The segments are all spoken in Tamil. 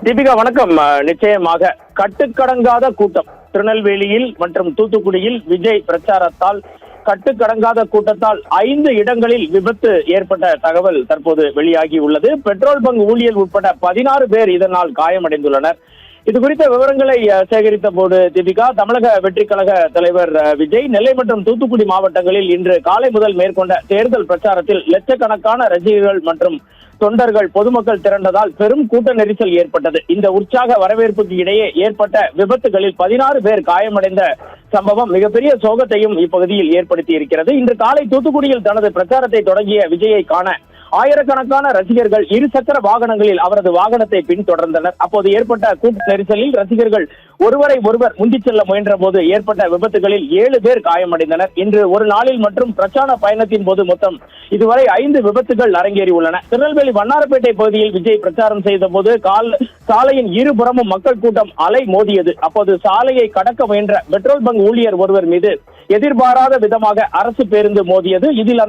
தீபிகா வணக்கம். நிச்சயமாக கட்டுக்கடங்காத கூட்டம் திருநெல்வேலியில் மற்றும் தூத்துக்குடியில் விஜய் பிரச்சாரத்தால் கட்டுக்கடங்காத கூட்டத்தால் 5 இடங்களில் விபத்து ஏற்பட்ட தகவல் தற்போது வெளியாகி உள்ளது. பெட்ரோல் பங்க் ஊழியர் உட்பட 16 பேர் இதனால் காயமடைந்துள்ளனர். இது குறித்த விவரங்களை சேகரித்த போது தீபிகா, தமிழக வெற்றி கழக தலைவர் விஜய் நெல்லை மற்றும் தூத்துக்குடி மாவட்டங்களில் இன்று காலை முதல் மேற்கொண்ட தேர்தல் பிரச்சாரத்தில் லட்சக்கணக்கான ரசிகர்கள் மற்றும் தொண்டர்கள் பொதுமக்கள் திரண்டதால் பெரும் கூட்ட நெரிசல் ஏற்பட்டது. இந்த உற்சாக வரவேற்புக்கு இடையே ஏற்பட்ட விபத்துகளில் 16 பேர் காயமடைந்த சம்பவம் மிகப்பெரிய சோகத்தையும் இப்பகுதியில் ஏற்படுத்தி இருக்கிறது. இன்று காலை தூத்துக்குடியில் தனது பிரச்சாரத்தை தொடங்கிய விஜயை காண ஆயிரக்கணக்கான ரசிகர்கள் இருசக்கர வாகனங்களில் அவரது வாகனத்தை பின்தொடர்ந்தனர். அப்போது ஏற்பட்ட கூட்ட நெரிசலில் ரசிகர்கள் ஒருவரை ஒருவர் முந்திச் செல்ல முயன்ற போது ஏற்பட்ட விபத்துகளில் 7 பேர் காயமடைந்தனர். இன்று ஒரு நாளில் மற்றும் பிரச்சார பயணத்தின் போது மொத்தம் இதுவரை 5 விபத்துகள் அரங்கேறி உள்ளன. திருநெல்வேலி வண்ணாரப்பேட்டை பகுதியில் விஜய் பிரச்சாரம் செய்த போது சாலையின் இருபுறமும் மக்கள் கூட்டம் அலை மோதியது. அப்போது சாலையை கடக்க முயன்ற பெட்ரோல் பங்க் ஊழியர் ஒருவர் மீது எதிர்பாராத விதமாக அரசு பேருந்து மோதியது. இதில்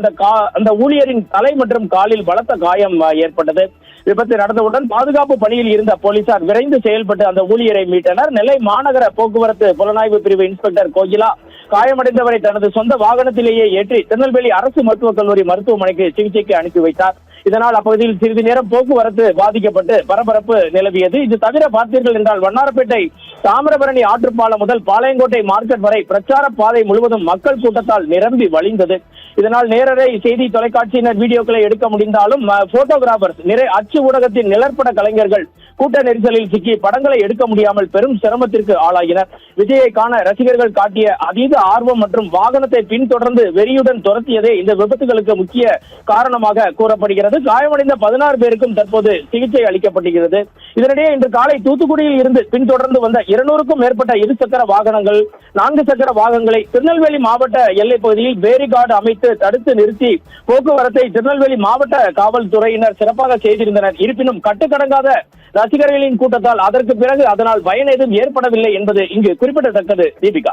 அந்த ஊழியரின் தலை மற்றும் காலில் பலத்த காயம் ஏற்பட்டது. விபத்து நடந்தவுடன் பாதுகாப்பு பணியில் இருந்த போலீசார் விரைந்து செயல்பட்டு அந்த ஊழியரை மீட்டனர். நெல்லை மாநகர போக்குவரத்து புலனாய்வு பிரிவு இன்ஸ்பெக்டர் கோகிலா காயமடைந்தவரை தனது சொந்த வாகனத்திலேயே ஏற்றி திருநெல்வேலி அரசு மருத்துவக் கல்லூரி மருத்துவமனைக்கு சிகிச்சைக்கு அனுப்பி வைத்தார். இதனால் அப்பகுதியில் சிறிது நேரம் போக்குவரத்து பாதிக்கப்பட்டு பரபரப்பு நிலவியது. இது தவிர பார்த்தீர்கள் என்றால் வண்ணாரப்பேட்டை தாமிரபரணி ஆற்றுப்பாலம் முதல் பாளையங்கோட்டை மார்க்கெட் வரை பிரச்சார பாதை முழுவதும் மக்கள் கூட்டத்தால் நிரம்பி வழிந்தது. இதனால் நேரலை செய்தி தொலைக்காட்சியினர் வீடியோக்களை எடுக்க முடிந்தாலும் போட்டோகிராபர்ஸ் அச்சு ஊடகத்தின் நிழற்பட கலைஞர்கள் கூட்ட நெரிசலில் சிக்கி படங்களை எடுக்க முடியாமல் பெரும் சிரமத்திற்கு ஆளாகினர். விஜயை காண ரசிகர்கள் காட்டிய அதீத ஆர்வம் மற்றும் வாகனத்தை பின்தொடர்ந்து வெறியுடன் துரத்தியதே இந்த விபத்துகளுக்கு முக்கிய காரணமாக கூறப்படுகிறது. காயமடைந்த 16 பேருக்கும் தற்போது சிகிச்சை அளிக்கப்படுகிறது. இதனிடையே இன்று காலை தூத்துக்குடியில் இருந்து பின்தொடர்ந்து வந்த 200க்கும் மேற்பட்ட இருசக்கர வாகனங்கள் 4 சக்கர வாகனங்களை திருநெல்வேலி மாவட்ட எல்லைப் பகுதியில் பேரிகார்டு அமைத்து தடுத்து நிறுத்தி போக்குவரத்தை திருநெல்வேலி மாவட்ட காவல்துறையினர் சிறப்பாக செய்திருந்தனர். இருப்பினும் கட்டுக்கடங்காத ரசிகர்களின் கூட்டத்தால் அதற்கு பிறகு அதனால் பயன் ஏதும் ஏற்படவில்லை என்பது இங்கு குறிப்பிடத்தக்கது. தீபிகா.